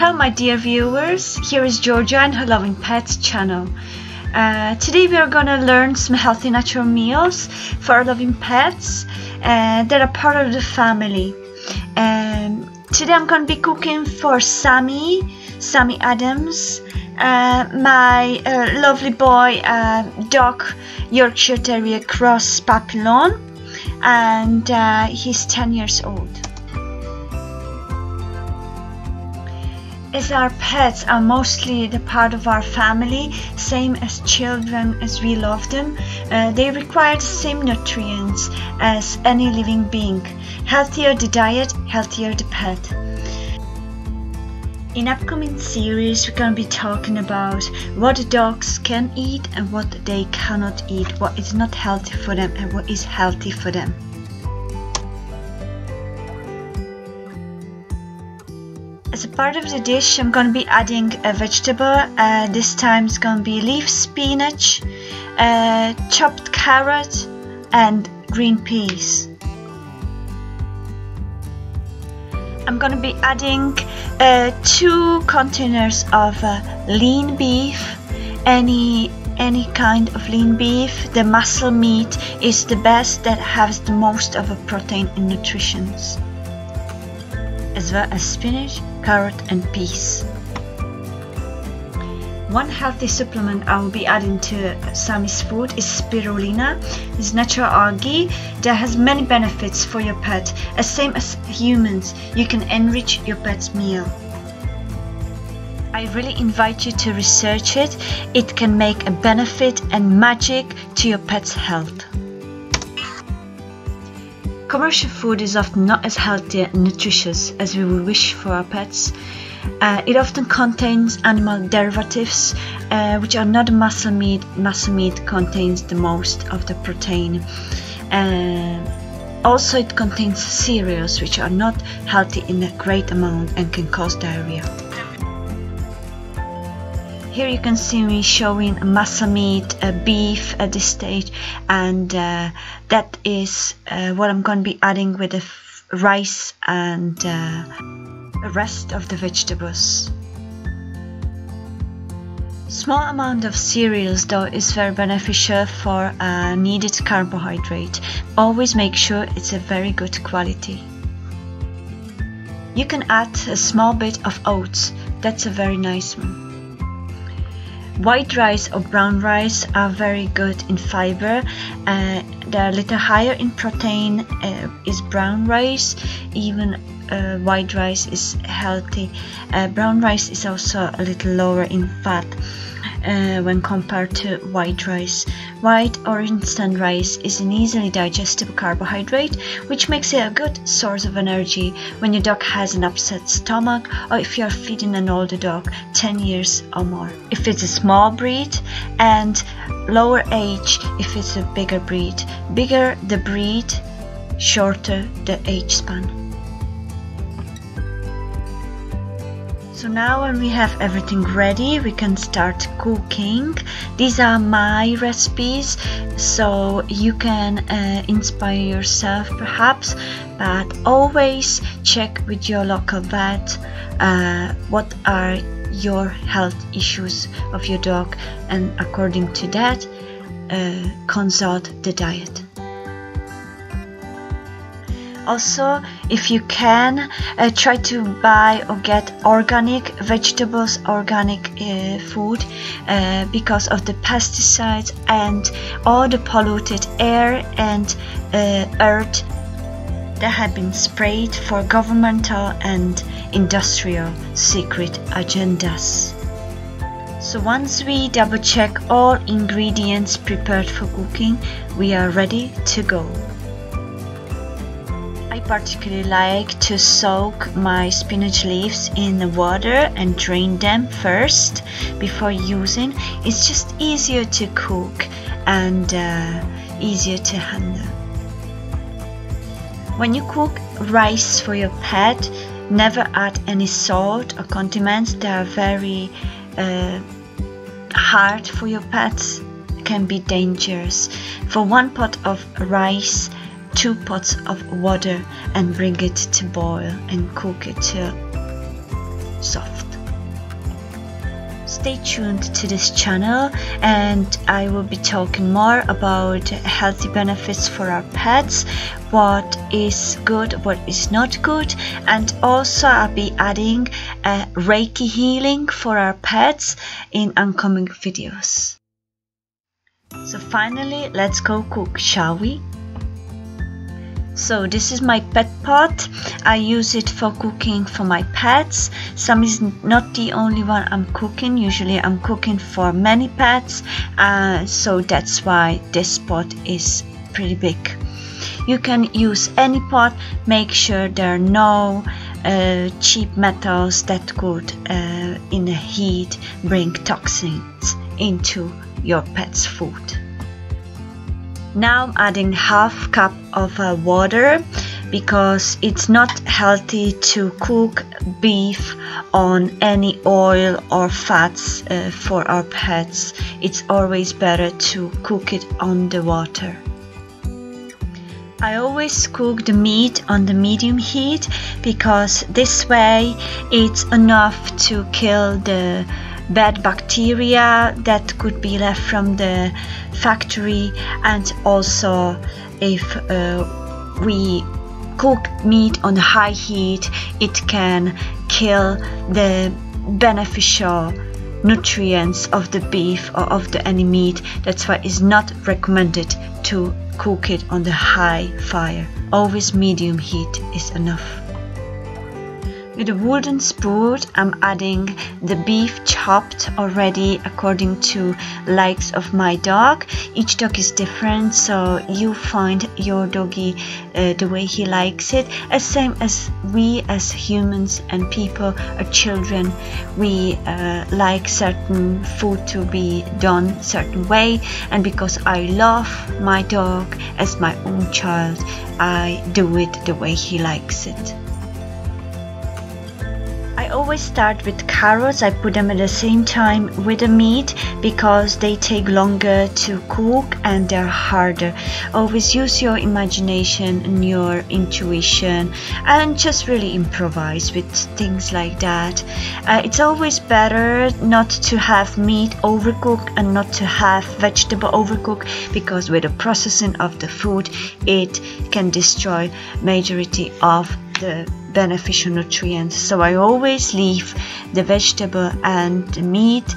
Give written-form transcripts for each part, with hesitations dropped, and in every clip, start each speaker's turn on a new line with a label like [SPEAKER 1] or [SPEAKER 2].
[SPEAKER 1] Hello my dear viewers, here is Georgia and her Loving Pets channel. Today we are gonna learn some healthy natural meals for our loving pets that are part of the family. Today I'm gonna be cooking for Sammy Adams, my lovely boy dog, Yorkshire Terrier Cross Papillon, and he's 10 years old. As our pets are mostly the part of our family, same as children as we love them, they require the same nutrients as any living being. Healthier the diet, healthier the pet. In upcoming series we're going to be talking about what the dogs can eat and what they cannot eat, what is not healthy for them and what is healthy for them. As a part of the dish, I'm going to be adding a vegetable. This time it's going to be leaf spinach, chopped carrot and green peas. I'm going to be adding 2 containers of lean beef, any kind of lean beef. The muscle meat is the best, that has the most of a protein and nutrition, as well as spinach, carrot and peas. One healthy supplement I will be adding to Sammy's food is spirulina. It's natural algae that has many benefits for your pet. As same as humans, you can enrich your pet's meal. I really invite you to research it. It can make a benefit and magic to your pet's health. Commercial food is often not as healthy and nutritious as we would wish for our pets. It often contains animal derivatives, which are not muscle meat. Muscle meat contains the most of the protein. Also, it contains cereals, which are not healthy in a great amount and can cause diarrhea. Here you can see me showing muscle meat, beef at this stage, and that is what I'm going to be adding with the rice and the rest of the vegetables. Small amount of cereals though is very beneficial for needed carbohydrate. Always make sure it's a very good quality. You can add a small bit of oats, that's a very nice one. White rice or brown rice are very good in fiber. They're a little higher in protein is brown rice. Even white rice is healthy. Brown rice is also a little lower in fat when compared to white rice. White or instant rice is an easily digestible carbohydrate, which makes it a good source of energy when your dog has an upset stomach or if you are feeding an older dog 10 years or more. If it's a small breed, and lower age if it's a bigger breed. Bigger the breed, shorter the age span. So now when we have everything ready, we can start cooking. These are my recipes, so you can inspire yourself perhaps, but always check with your local vet what are your health issues of your dog, and according to that consult the diet. Also, if you can, try to buy or get organic vegetables, organic food, because of the pesticides and all the polluted air and earth that have been sprayed for governmental and industrial secret agendas. So once we double check all ingredients prepared for cooking, we are ready to go. I particularly like to soak my spinach leaves in the water and drain them first before using. It's just easier to cook and easier to handle. When you cook rice for your pet, never add any salt or condiments. They are very hard for your pets, can be dangerous. For 1 pot of rice, 2 pots of water and bring it to boil and cook it till soft. Stay tuned to this channel, and I will be talking more about healthy benefits for our pets, what is good, what is not good, and also I'll be adding Reiki healing for our pets in upcoming videos. So finally, let's go cook, shall we? So this is my pet pot. I use it for cooking for my pets. Some is not the only one I'm cooking. Usually I'm cooking for many pets, so that's why this pot is pretty big. You can use any pot. Make sure there are no cheap metals that could in the heat bring toxins into your pet's food. Now I'm adding half cup of water, because it's not healthy to cook beef on any oil or fats for our pets. It's always better to cook it on the water. I always cook the meat on the medium heat, because this way it's enough to kill the bad bacteria that could be left from the factory, and also if we cook meat on high heat, it can kill the beneficial nutrients of the beef or of the any meat. That's why it's not recommended to cook it on the high fire. Always medium heat is enough. With a wooden spoon, I'm adding the beef chopped already according to likes of my dog. Each dog is different, so you find your doggy the way he likes it. As same as we as humans and people or children, we like certain food to be done certain way, and because I love my dog as my own child, I do it the way he likes it. I always start with carrots. I put them at the same time with the meat, because they take longer to cook and they're harder. Always use your imagination and your intuition, and just really improvise with things like that. It's always better not to have meat overcooked and not to have vegetable overcooked, because with the processing of the food, it can destroy majority of the beneficial nutrients. So I always leave the vegetable and the meat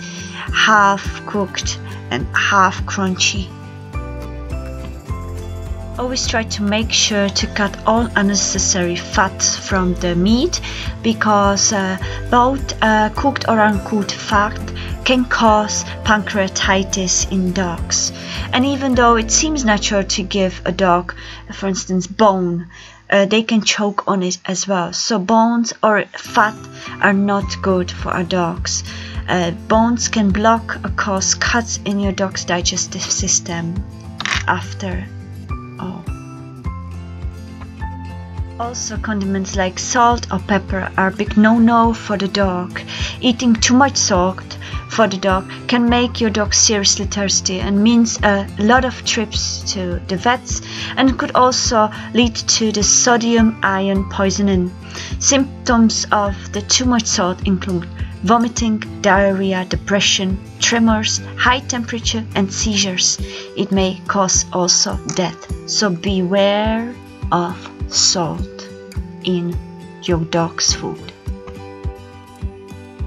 [SPEAKER 1] half cooked and half crunchy. Always try to make sure to cut all unnecessary fats from the meat, because both cooked or uncooked fat can cause pancreatitis in dogs. And even though it seems natural to give a dog, for instance, bone, they can choke on it as well. So bones or fat are not good for our dogs. Bones can block or cause cuts in your dog's digestive system after all. Also, condiments like salt or pepper are a big no-no for the dog. Eating too much salt for the dog can make your dog seriously thirsty and means a lot of trips to the vets, and could also lead to the sodium ion poisoning. Symptoms of the too much salt include vomiting, diarrhea, depression, tremors, high temperature and seizures. It may cause also death. So beware of salt in your dog's food.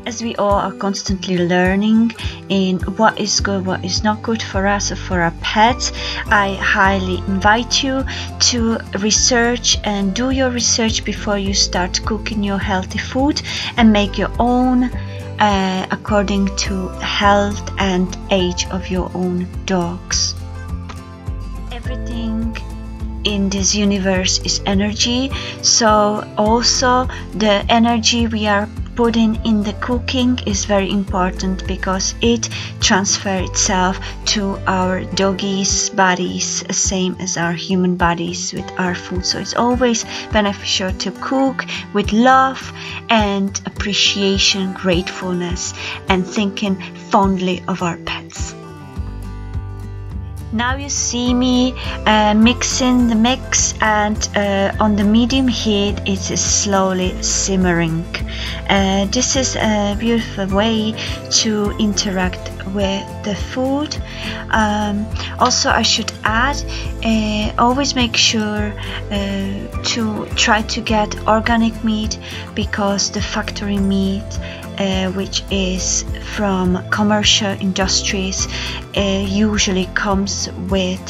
[SPEAKER 1] As we all are constantly learning in what is good, what is not good for us or for our pets, I highly invite you to research and do your research before you start cooking your healthy food, and make your own according to health and age of your own dogs. Everything in this universe is energy, so also the energy we are putting in the cooking is very important, because it transfers itself to our doggies' bodies, same as our human bodies with our food. So it's always beneficial to cook with love and appreciation, gratefulness, and thinking fondly of our pets. Now you see me mixing the mix, and on the medium heat it is slowly simmering. This is a beautiful way to interact with the food. Also, I should add, always make sure to try to get organic meat, because the factory meat, which is from commercial industries, usually comes with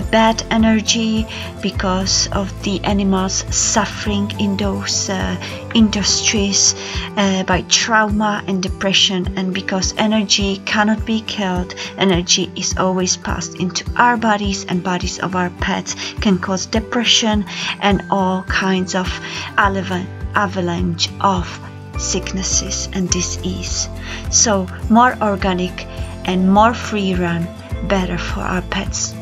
[SPEAKER 1] bad energy because of the animals suffering in those industries by trauma and depression. And because energy cannot be killed, energy is always passed into our bodies, and bodies of our pets can cause depression and all kinds of avalanche of sicknesses and disease. So more organic and more free run, better for our pets.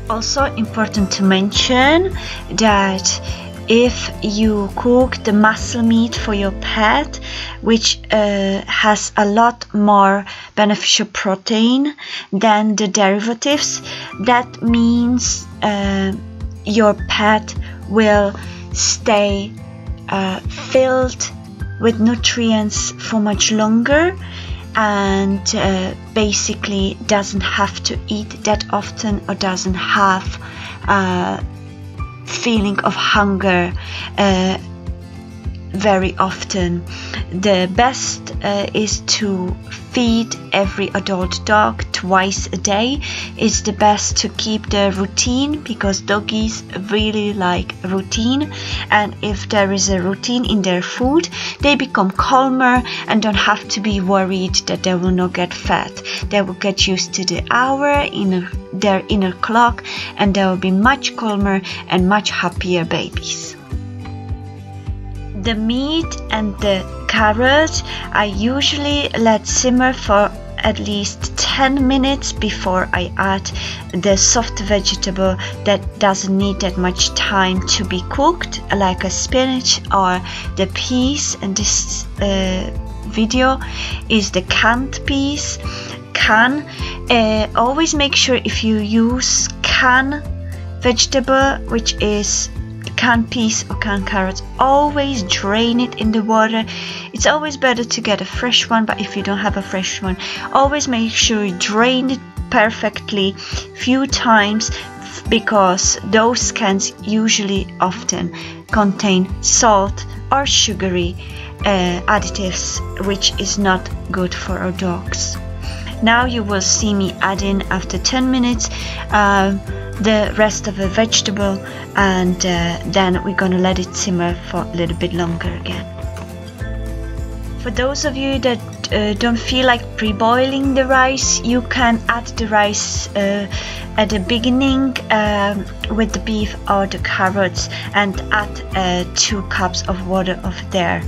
[SPEAKER 1] Also important to mention that if you cook the muscle meat for your pet, which has a lot more beneficial protein than the derivatives, that means your pet will stay filled with nutrients for much longer, and basically doesn't have to eat that often, or doesn't have feeling of hunger very often. The best is to feed every adult dog twice a day. It's the best to keep the routine, because doggies really like routine, and if there is a routine in their food, they become calmer and don't have to be worried that they will not get fat. They will get used to the hour in their inner clock, and they will be much calmer and much happier babies. The meat and the carrot I usually let simmer for at least 10 minutes before I add the soft vegetable that doesn't need that much time to be cooked, like a spinach or the peas. And this video is the canned peas. Always make sure, if you use canned vegetable, which is canned peas or canned carrots, always drain it in the water. It's always better to get a fresh one, but if you don't have a fresh one, always make sure you drain it perfectly few times, because those cans usually often contain salt or sugary additives, which is not good for our dogs. Now you will see me add in, after 10 minutes, the rest of the vegetable, and then we're gonna let it simmer for a little bit longer again. For those of you that don't feel like pre-boiling the rice, you can add the rice at the beginning with the beef or the carrots, and add 2 cups of water over there.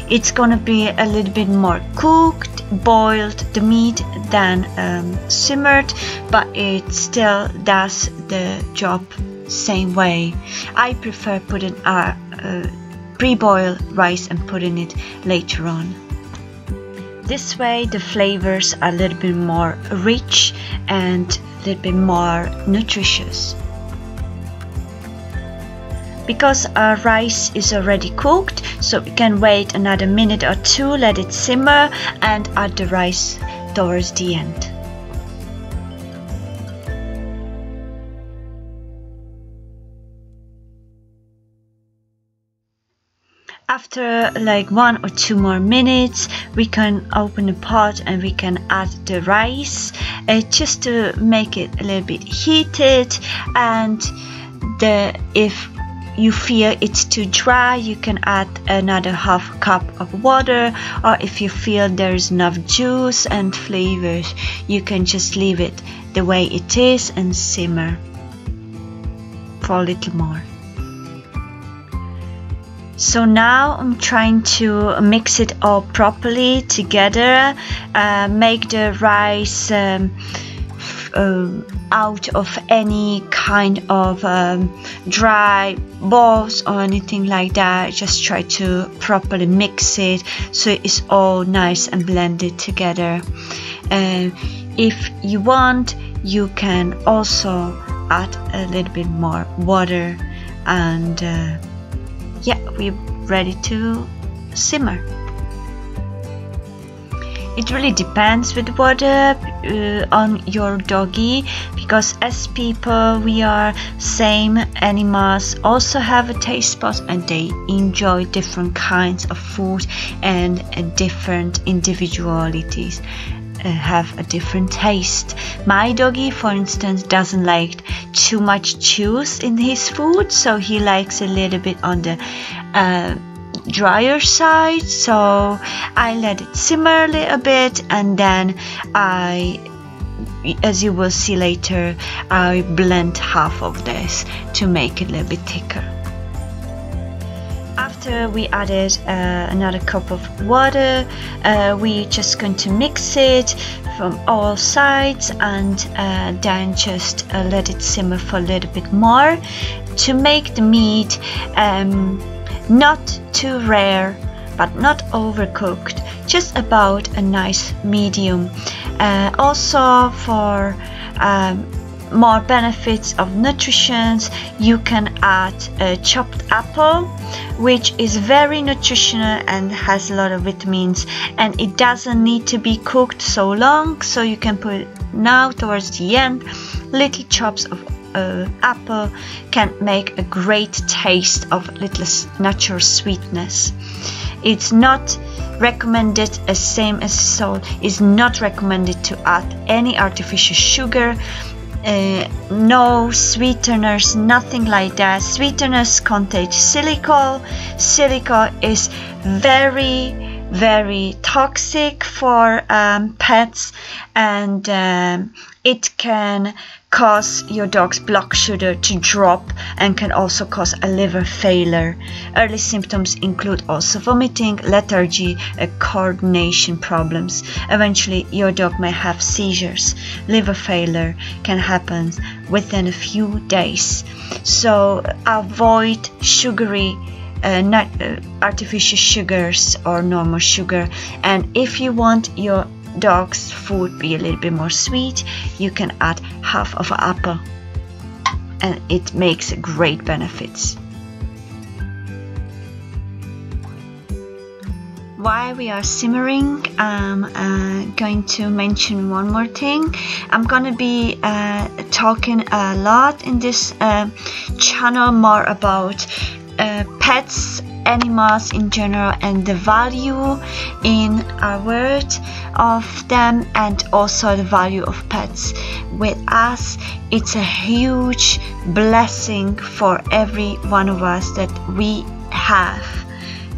[SPEAKER 1] It's gonna be a little bit more cooked, boiled, the meat, than simmered, but it still does the job same way. I prefer putting pre-boiled rice and putting it later on. This way the flavors are a little bit more rich and a little bit more nutritious. Because our rice is already cooked, so we can wait another minute or 2, let it simmer, and add the rice towards the end. After like 1 or 2 more minutes, we can open the pot and we can add the rice, just to make it a little bit heated. And if you feel it's too dry, you can add another half cup of water, or if you feel there's enough juice and flavors, you can just leave it the way it is and simmer for a little more. So now I'm trying to mix it all properly together, make the rice out of any kind of dry balls or anything like that. Just try to properly mix it so it's all nice and blended together. If you want, you can also add a little bit more water, and yeah, we're ready to simmer. It really depends with water on your doggy, because as people we are same. Animals also have a taste buds and they enjoy different kinds of food, and different individualities have a different taste. My doggy, for instance, doesn't like too much juice in his food, so he likes a little bit on the drier side, so I let it simmer a little bit, and then as you will see later, I blend half of this to make it a little bit thicker. After we added another cup of water, we're just going to mix it from all sides, and then just let it simmer for a little bit more to make the meat not too rare but not overcooked, just about a nice medium. Also for more benefits of nutrition, you can add a chopped apple, which is very nutritional and has a lot of vitamins, and it doesn't need to be cooked so long, so you can put it now towards the end. Little chops of apple can make a great taste of little natural sweetness. It's not recommended, as same as salt, is not recommended to add any artificial sugar, no sweeteners, nothing like that. Sweeteners contain silica. Silica is very toxic for pets, and it can cause your dog's blood sugar to drop and can also cause a liver failure. Early symptoms include also vomiting, lethargy, coordination problems. Eventually your dog may have seizures. Liver failure can happen within a few days. So avoid sugary not artificial sugars or normal sugar, and if you want your dog's food be a little bit more sweet, you can add half of an apple, and it makes great benefits. While we are simmering, I'm going to mention one more thing. I'm gonna be talking a lot in this channel more about pets, animals in general, and the value in our world of them, and also the value of pets. With us, it's a huge blessing for every one of us that we have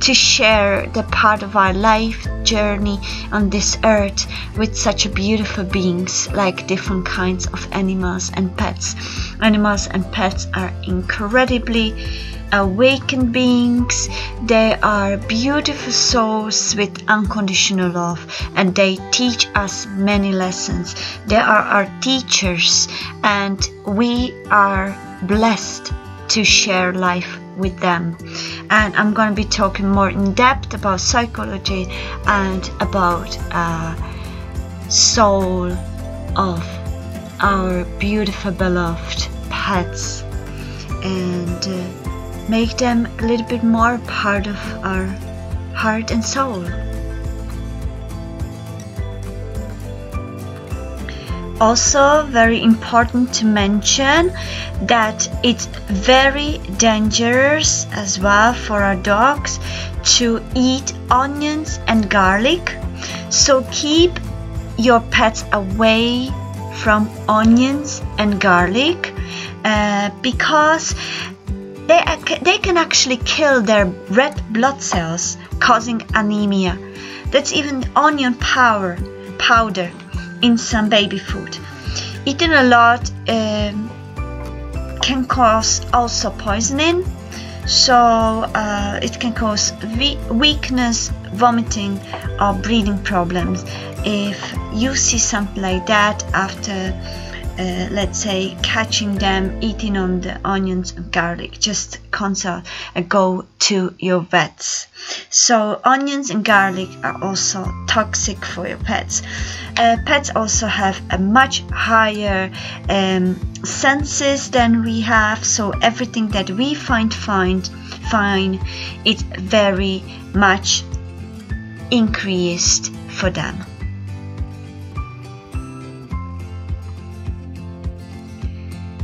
[SPEAKER 1] to share the part of our life journey on this earth with such beautiful beings, like different kinds of animals and pets. Animals and pets are incredibly awakened beings. They are beautiful souls with unconditional love, and they teach us many lessons. They are our teachers, and we are blessed to share life with them. And I'm going to be talking more in depth about psychology and about soul of our beautiful beloved pets, and make them a little bit more part of our heart and soul. Also, very important to mention that it's very dangerous as well for our dogs to eat onions and garlic. So keep your pets away from onions and garlic because they can actually kill their red blood cells, causing anemia. That's even onion powder in some baby food. Eating a lot can cause also poisoning, so it can cause weakness, vomiting, or breathing problems. If you see something like that after let's say catching them eating on the onions and garlic, just consult and go to your vets. So onions and garlic are also toxic for your pets. Pets also have a much higher senses than we have, so everything that we find fine, it's very much increased for them.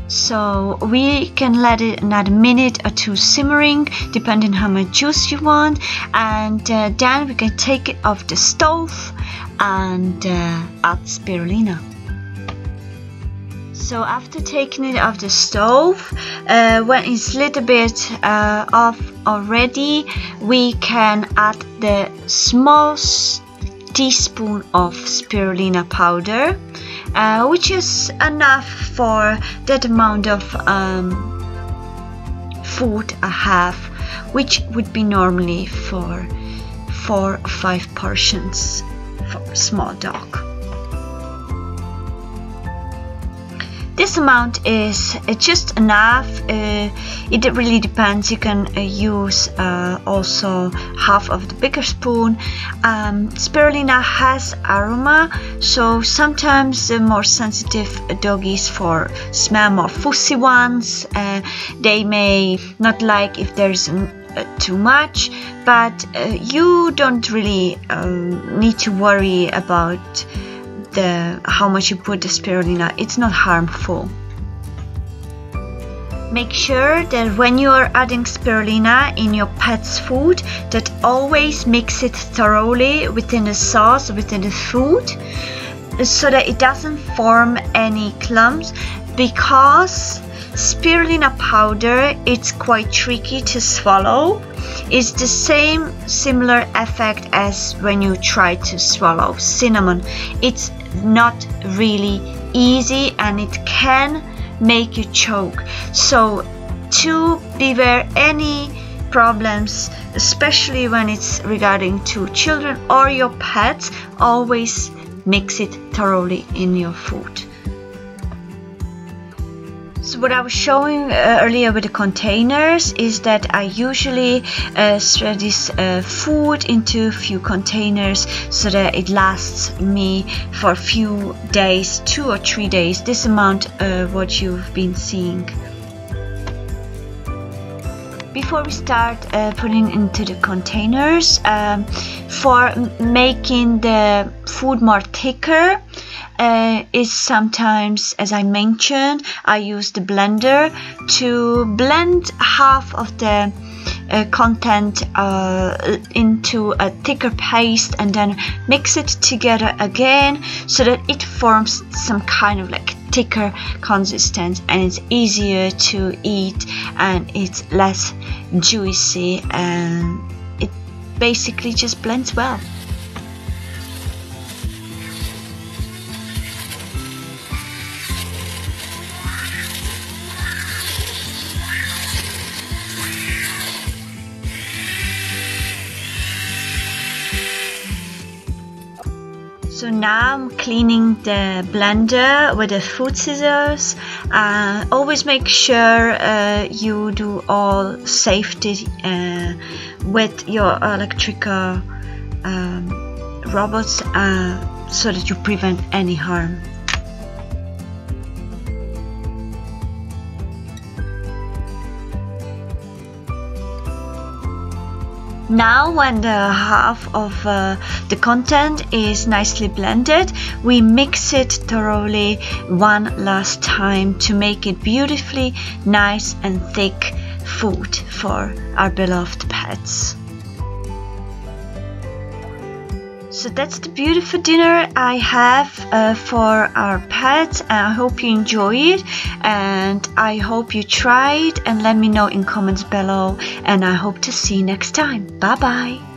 [SPEAKER 1] So we can let it another minute or two simmering, depending how much juice you want, and then we can take it off the stove and add spirulina. So after taking it off the stove, when it's a little bit off already, we can add the small teaspoon of spirulina powder, which is enough for that amount of food I have, which would be normally for 4 or 5 portions for a small dog. This amount is just enough. It really depends. You can use also half of the bigger spoon. Spirulina has aroma, so sometimes the more sensitive doggies for smell, more fussy ones, they may not like if there's too much, but you don't really need to worry about how much you put the spirulina. It's not harmful. Make sure that when you are adding spirulina in your pet's food, that always mix it thoroughly within the sauce, within the food, so that it doesn't form any clumps, because spirulina powder, it's quite tricky to swallow. It's the similar effect as when you try to swallow cinnamon. It's not really easy and it can make you choke. So to beware any problems, especially when it's regarding to children or your pets, always mix it thoroughly in your food. So what I was showing earlier with the containers is that I usually spread this food into a few containers so that it lasts me for a few days, 2 or 3 days, this amount what you've been seeing. Before we start putting into the containers, for making the food more thicker, is sometimes, as I mentioned, I use the blender to blend half of the content into a thicker paste and then mix it together again so that it forms some kind of like thicker consistency, and it's easier to eat and it's less juicy and it basically just blends well. So now I'm cleaning the blender with the food scissors. Always make sure you do all safety with your electrical robots so that you prevent any harm. Now when the half of the content is nicely blended, we mix it thoroughly one last time to make it beautifully nice and thick food for our beloved pets. So that's the beautiful dinner I have for our pets. I hope you enjoy it and I hope you try it and let me know in comments below, and I hope to see you next time. Bye bye.